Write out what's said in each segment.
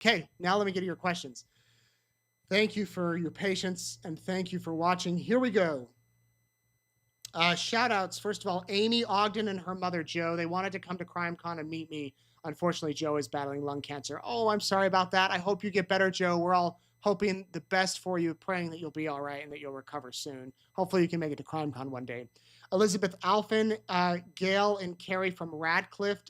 Okay, now let me get to your questions. Thank you for your patience and thank you for watching. Here we go. Shout outs. First of all, Amy Ogden and her mother, Joe, they wanted to come to CrimeCon and meet me. Unfortunately, Joe is battling lung cancer. Oh, I'm sorry about that. I hope you get better, Joe. We're all hoping the best for you, praying that you'll be all right and that you'll recover soon. Hopefully, you can make it to CrimeCon one day. Elizabeth Alphin, Gail, and Carrie from Radcliffe.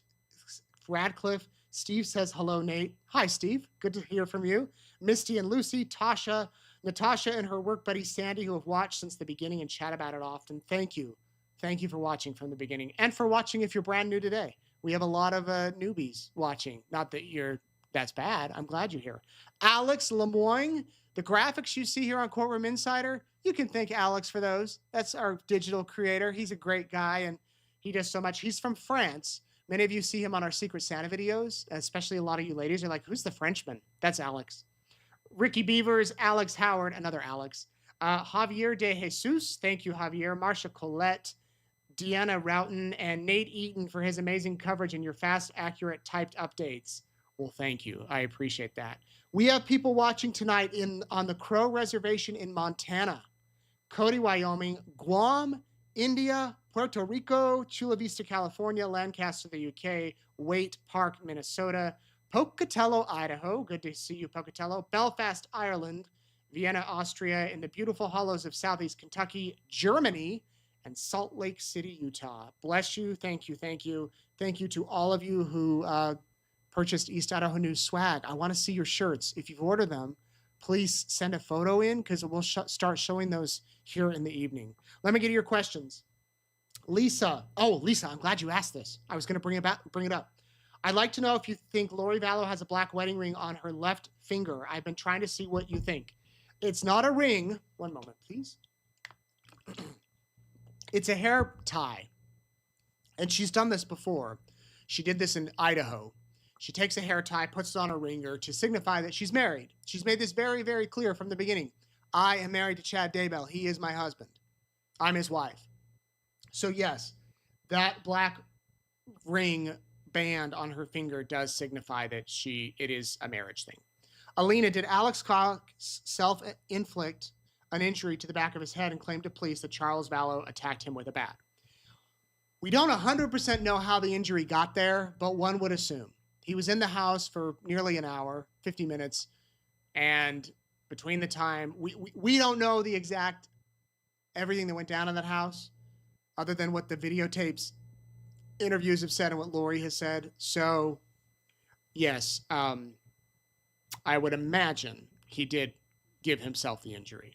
Steve says hello, Nate. Hi, Steve. Good to hear from you. Misty and Lucy, Tasha, Natasha, and her work buddy Sandy, who have watched since the beginning and chat about it often. Thank you. Thank you for watching from the beginning and for watching if you're brand new today. We have a lot of newbies watching. Not that that's bad. I'm glad you're here. Alex Lemoyne, the graphics you see here on Courtroom Insider, you can thank Alex for those. That's our digital creator. He's a great guy and he does so much. He's from France. Many of you see him on our Secret Santa videos, especially a lot of you ladies are like, who's the Frenchman? That's Alex. Ricky Beavers, Alex Howard, another Alex. Javier De Jesus, thank you, Javier. Marsha Colette, Deanna Roughton, and Nate Eaton for his amazing coverage and your fast, accurate, typed updates. Well, thank you. I appreciate that. We have people watching tonight on the Crow Reservation in Montana, Cody, Wyoming, Guam, India, Puerto Rico, Chula Vista, California, Lancaster, the UK, Waite Park, Minnesota, Pocatello, Idaho. Good to see you, Pocatello. Belfast, Ireland, Vienna, Austria, in the beautiful hollows of Southeast Kentucky, Germany, and Salt Lake City, Utah. Bless you. Thank you. Thank you. Thank you to all of you who purchased East Idaho News swag. I want to see your shirts. If you've ordered them, please send a photo in because we'll start showing those here in the evening. Let me get to your questions. Lisa. Oh, Lisa, I'm glad you asked this. I was going to bring it up. I'd like to know if you think Lori Vallow has a black wedding ring on her left finger. I've been trying to see what you think. It's not a ring. One moment, please. It's a hair tie. And she's done this before. She did this in Idaho. She takes a hair tie, puts it on a ringer to signify that she's married. She's made this very, very clear from the beginning. I am married to Chad Daybell. He is my husband. I'm his wife. So yes, that black ring band on her finger does signify that it is a marriage thing. Alina, did Alex Cox self-inflict an injury to the back of his head and claim to police that Charles Vallow attacked him with a bat? We don't 100% know how the injury got there, but one would assume. He was in the house for nearly an hour, 50 minutes, and between the time, we don't know the exact everything that went down in that house, other than what the videotapes interviews have said and what Lori has said. So, yes, I would imagine he did give himself the injury.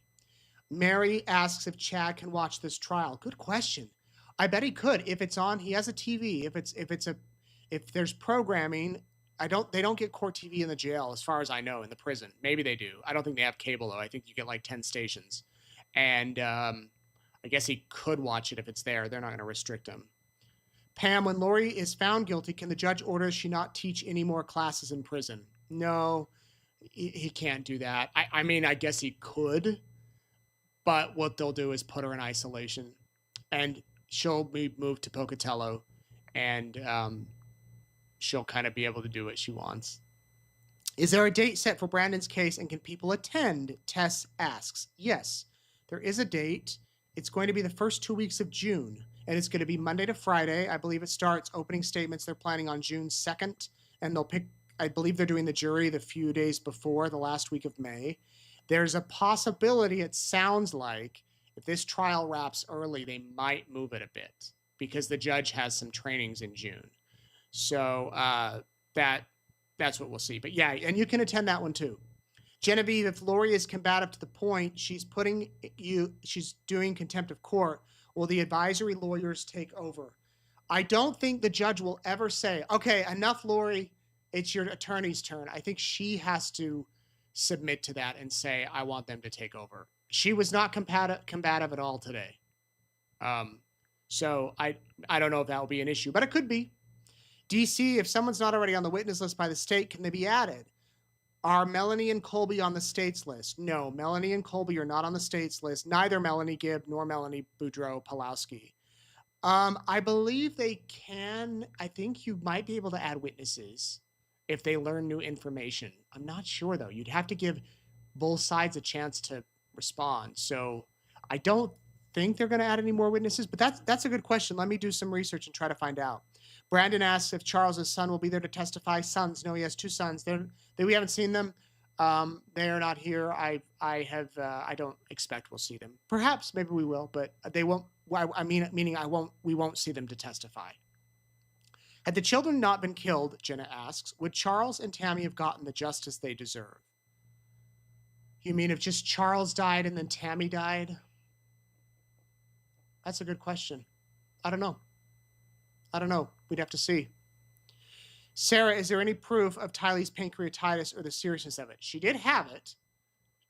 Mary asks if Chad can watch this trial. Good question. I bet he could. If it's on, he has a TV. If there's programming, they don't get court TV in the jail, as far as I know, in the prison. Maybe they do. I don't think they have cable though. I think you get like 10 stations. And I guess he could watch it if it's there. They're not going to restrict him. Pam, when Lori is found guilty, can the judge order she not teach any more classes in prison? No, he can't do that. I mean, I guess he could, but what they'll do is put her in isolation, and she'll be moved to Pocatello, and she'll kind of be able to do what she wants. Is there a date set for Brandon's case, and can people attend? Tess asks. Yes, there is a date. It's going to be the first 2 weeks of June, and it's going to be Monday to Friday. I believe it starts opening statements. They're planning on June 2nd, and they'll pick, I believe they're doing the jury the few days before, the last week of May. There's a possibility, it sounds like, if this trial wraps early, they might move it a bit because the judge has some trainings in June. So that's what we'll see. But yeah, and you can attend that one too. Genevieve, if Lori is combative to the point she's doing contempt of court, will the advisory lawyers take over? I don't think the judge will ever say, okay, enough, Lori, it's your attorney's turn. I think she has to submit to that and say, I want them to take over. She was not combative at all today. So I don't know if that will be an issue, but it could be. DC, if someone's not already on the witness list by the state, can they be added? Are Melanie and Colby on the state's list? No, Melanie and Colby are not on the state's list. Neither Melanie Gibb nor Melanie Boudreau-Pawlowski. I believe they can. I think you might be able to add witnesses. if they learn new information. I'm not sure, though. You'd have to give both sides a chance to respond. So I don't think they're going to add any more witnesses, but that's a good question. Let me do some research and try to find out. Brandon asks if Charles's son will be there to testify. Sons, no, he has 2 sons. We haven't seen them. They are not here. I don't expect we'll see them. Perhaps, maybe we will, but they won't. We won't see them to testify. Had the children not been killed, Jenna asks, would Charles and Tammy have gotten the justice they deserve? You mean if just Charles died and then Tammy died? That's a good question. I don't know. We'd have to see. Sarah, is there any proof of Tylee's pancreatitis or the seriousness of it? She did have it.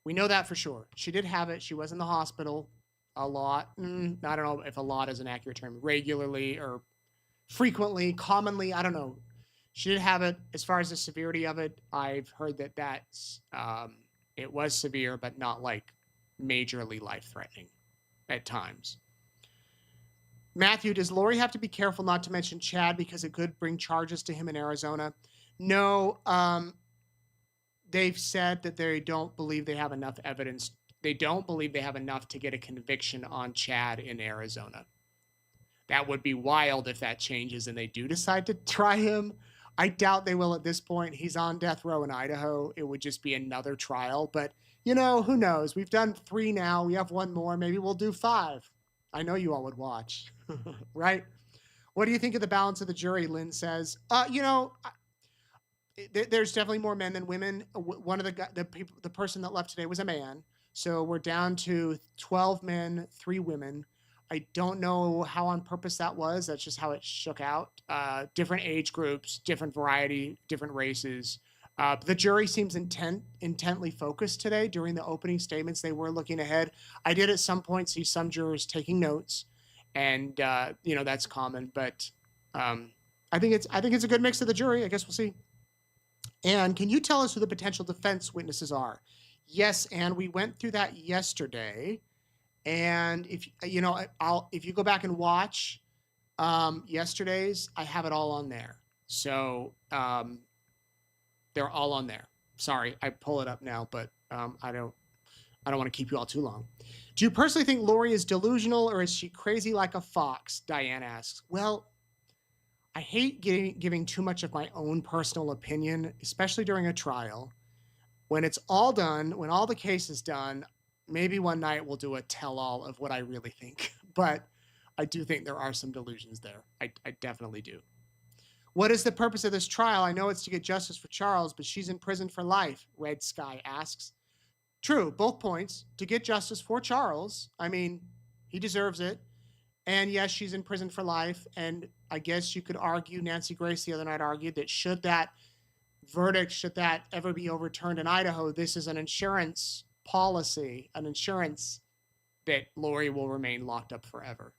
We know that for sure. She did have it. She was in the hospital a lot. I don't know if a lot is an accurate term. Regularly or frequently, commonly, I don't know. She did have it. As far as the severity of it, I've heard that it was severe, but not like majorly life-threatening at times. Matthew, does Lori have to be careful not to mention Chad because it could bring charges to him in Arizona? No, they've said that they don't believe they have enough evidence. They don't believe they have enough to get a conviction on Chad in Arizona. That would be wild if that changes and they do decide to try him. I doubt they will at this point. He's on death row in Idaho. It would just be another trial. But, who knows? We've done 3 now. We have 1 more. Maybe we'll do 5. I know you all would watch, right? What do you think of the balance of the jury? Lynn says, there's definitely more men than women. One of the person that left today was a man. So we're down to 12 men, 3 women. I don't know how on purpose that was. That's just how it shook out. Different age groups, different variety, different races. The jury seems intently focused today. During the opening statements, they were looking ahead. I did at some point see some jurors taking notes, and that's common. But I think it's a good mix of the jury. I guess we'll see. And can you tell us who the potential defense witnesses are? Yes, and we went through that yesterday. And if you go back and watch yesterday's, I have it all on there. So they're all on there. Sorry, I pull it up now, but I don't want to keep you all too long. Do you personally think Lori is delusional or is she crazy like a fox? Diane asks. Well, I hate giving too much of my own personal opinion, especially during a trial. When it's all done, when all the case is done, maybe one night we'll do a tell-all of what I really think. But I do think there are some delusions there. I definitely do. What is the purpose of this trial? I know it's to get justice for Charles, but she's in prison for life, Red Sky asks. True, both points. To get justice for Charles, I mean, he deserves it. And yes, she's in prison for life. And I guess you could argue, Nancy Grace the other night argued that should that ever be overturned in Idaho, this is an insurance policy, an insurance that Lori will remain locked up forever.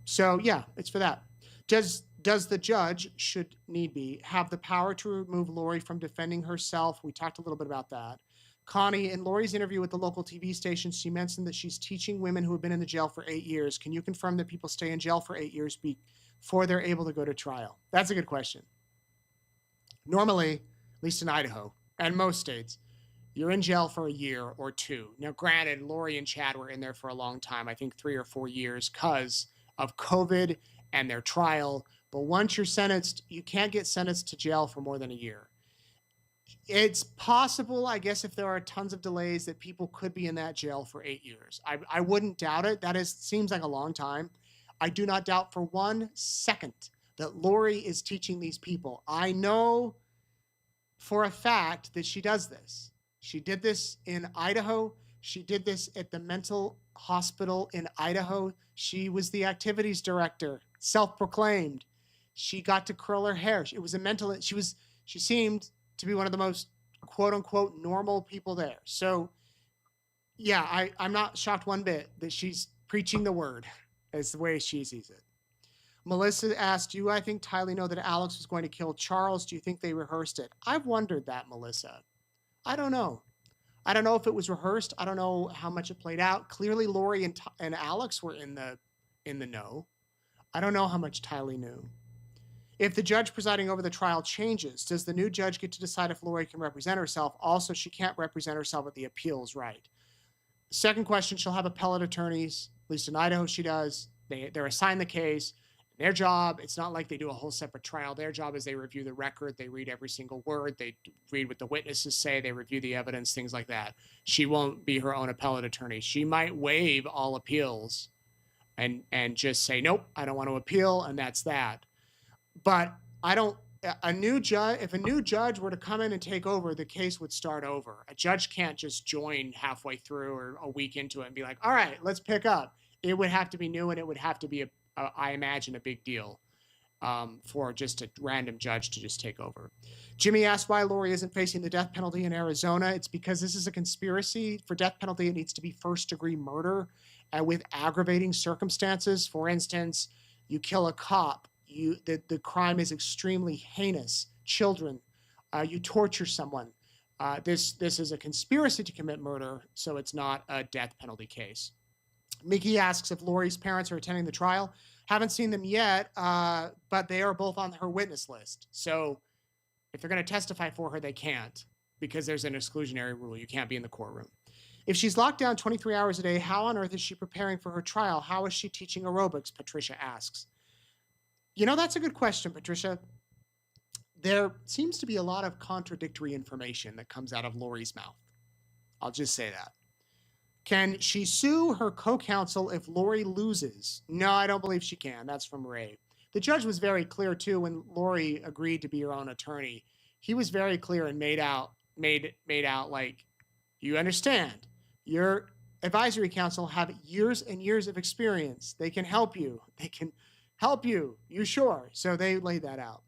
So yeah, it's for that. Does the judge, should need be, have the power to remove Lori from defending herself? We talked a little bit about that. Connie, in Lori's interview with the local TV station, she mentioned that she's teaching women who have been in the jail for 8 years. Can you confirm that people stay in jail for 8 years before they're able to go to trial? That's a good question. Normally, at least in Idaho and most states, you're in jail for a year or 2. Now, granted, Lori and Chad were in there for a long time, I think 3 or 4 years because of COVID and their trial. But once you're sentenced, you can't get sentenced to jail for more than a year. It's possible, I guess, if there are tons of delays, that people could be in that jail for 8 years. I wouldn't doubt it. Seems like a long time. I do not doubt for 1 second that Lori is teaching these people. I know for a fact that she does this. She did this in Idaho. She did this at the mental hospital in Idaho. She was the activities director, self-proclaimed. She got to curl her hair. It was a mental. She seemed to be one of the most quote unquote normal people there. So yeah, I'm not shocked one bit that she's preaching the word as the way she sees it. Melissa asked, do I think Tylee know that Alex was going to kill Charles? Do you think they rehearsed it? I've wondered that, Melissa. I don't know. I don't know if it was rehearsed. I don't know how much it played out. Clearly, Lori and Alex were in the know. I don't know how much Tylee knew. If the judge presiding over the trial changes, does the new judge get to decide if Lori can represent herself? Also, she can't represent herself with the appeals right. Second question, she'll have appellate attorneys, at least in Idaho she does. They're assigned the case. Their job, it's not like they do a whole separate trial. Their job is they review the record. They read every single word. They read what the witnesses say. They review the evidence, things like that. She won't be her own appellate attorney. She might waive all appeals and just say, nope, I don't want to appeal, and that's that. But if a new judge were to come in and take over, the case would start over. A judge can't just join halfway through or a week into it and be like, all right, let's pick up. It would have to be new, and it would have to be, I imagine, a big deal for just a random judge to just take over. Jimmy asked why Lori isn't facing the death penalty in Arizona. It's because this is a conspiracy. For death penalty, it needs to be first-degree murder with aggravating circumstances. For instance, you kill a cop. The crime is extremely heinous. Children, you torture someone. This is a conspiracy to commit murder, so it's not a death penalty case. Mickey asks if Lori's parents are attending the trial. Haven't seen them yet, but they are both on her witness list. So if they're going to testify for her, they can't because there's an exclusionary rule. You can't be in the courtroom. If she's locked down 23 hours a day, how on earth is she preparing for her trial? How is she teaching aerobics? Patricia asks. That's a good question, Patricia. There seems to be a lot of contradictory information that comes out of Lori's mouth. I'll just say that. Can she sue her co-counsel if Lori loses? No, I don't believe she can. That's from Ray. The judge was very clear, too, when Lori agreed to be her own attorney. He was very clear and made out like, you understand, your advisory council have years and years of experience. They can help you. You sure? So they laid that out.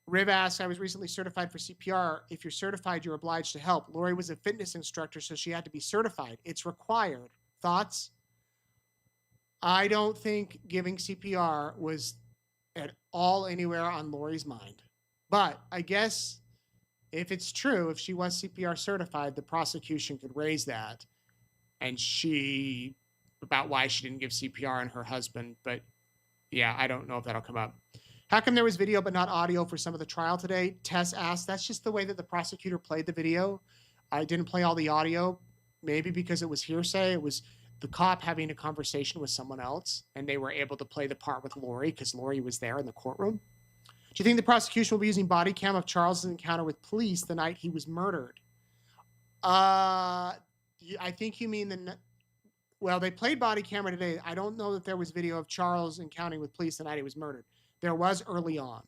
Riv asks, I was recently certified for CPR. If you're certified, you're obliged to help. Lori was a fitness instructor, so she had to be certified. It's required. Thoughts? I don't think giving CPR was at all anywhere on Lori's mind. But I guess if it's true, if she was CPR certified, the prosecution could raise that about why she didn't give CPR and her husband. But yeah, I don't know if that'll come up. How come there was video but not audio for some of the trial today? Tess asked. That's just the way that the prosecutor played the video. I didn't play all the audio, maybe because it was hearsay. It was the cop having a conversation with someone else, and they were able to play the part with Lori because Lori was there in the courtroom. Do you think the prosecution will be using body cam of Charles' encounter with police the night he was murdered? I think you mean well, they played body camera today. I don't know that there was video of Charles encountering with police the night he was murdered. There was early on,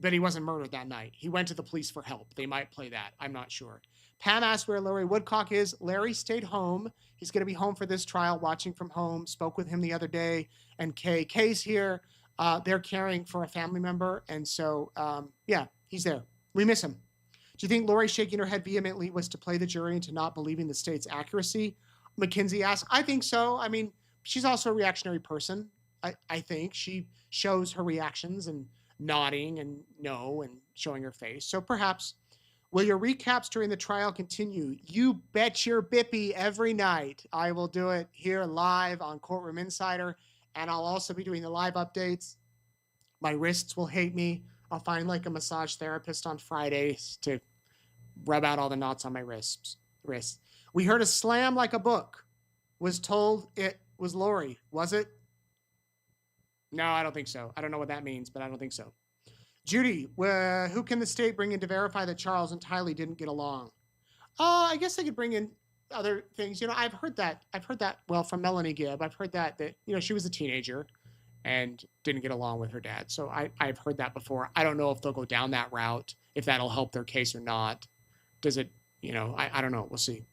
but he wasn't murdered that night. He went to the police for help. They might play that. I'm not sure. Pam asked where Larry Woodcock is. Larry stayed home. He's going to be home for this trial, watching from home. Spoke with him the other day. And Kay's here. They're caring for a family member. And so, yeah, he's there. We miss him. Do you think Lori shaking her head vehemently was to play the jury into not believing the state's accuracy? McKinsey asked. I think so. I mean, she's also a reactionary person. I think she shows her reactions and nodding and no and showing her face. So perhaps, will your recaps during the trial continue? You bet your bippy every night. I will do it here live on Courtroom Insider, and I'll also be doing the live updates. My wrists will hate me. I'll find like a massage therapist on Fridays to rub out all the knots on my wrists. We heard a slam like a book. Was told it was Lori. Was it? No, I don't think so. I don't know what that means, but I don't think so. Judy, who can the state bring in to verify that Charles and Tylee didn't get along? I guess they could bring in other things. I've heard that, well, from Melanie Gibb. I've heard that she was a teenager and didn't get along with her dad. So I've heard that before. I don't know if they'll go down that route, if that'll help their case or not. Does it, I don't know. We'll see.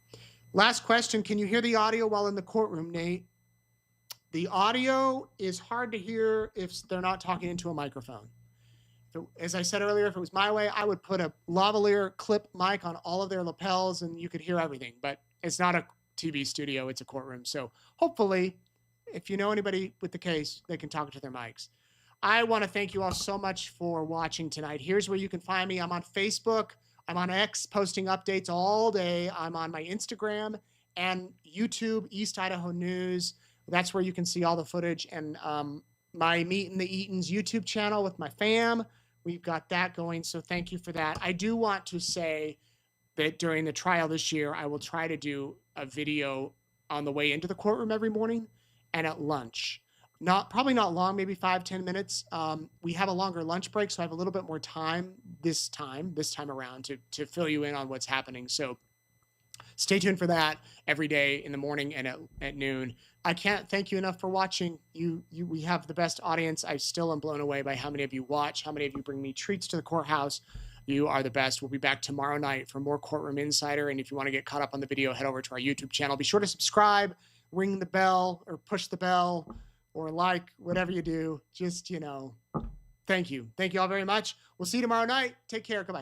Last question. Can you hear the audio while in the courtroom, Nate? The audio is hard to hear if they're not talking into a microphone. As I said earlier, if it was my way, I would put a lavalier clip mic on all of their lapels and you could hear everything. But it's not a TV studio, it's a courtroom. So hopefully, if you know anybody with the case, they can talk to their mics. I want to thank you all so much for watching tonight. Here's where you can find me. I'm on Facebook. I'm on X, posting updates all day. I'm on my Instagram and YouTube, East Idaho News. That's where you can see all the footage, and my Meet in the Eatons YouTube channel with my fam. we've got that going. So thank you for that. I do want to say that during the trial this year, I will try to do a video on the way into the courtroom every morning and at lunch. Probably not long, maybe 5-10 minutes. We have a longer lunch break, so I have a little bit more time this time around to fill you in on what's happening. So stay tuned for that every day in the morning and at noon. I can't thank you enough for watching. We have the best audience. I still am blown away by how many of you watch, how many of you bring me treats to the courthouse. You are the best. We'll be back tomorrow night for more Courtroom Insider. And if you want to get caught up on the video, head over to our YouTube channel. Be sure to subscribe, ring the bell, or push the bell, or like, whatever you do. Just, thank you. Thank you all very much. We'll see you tomorrow night. Take care. Goodbye.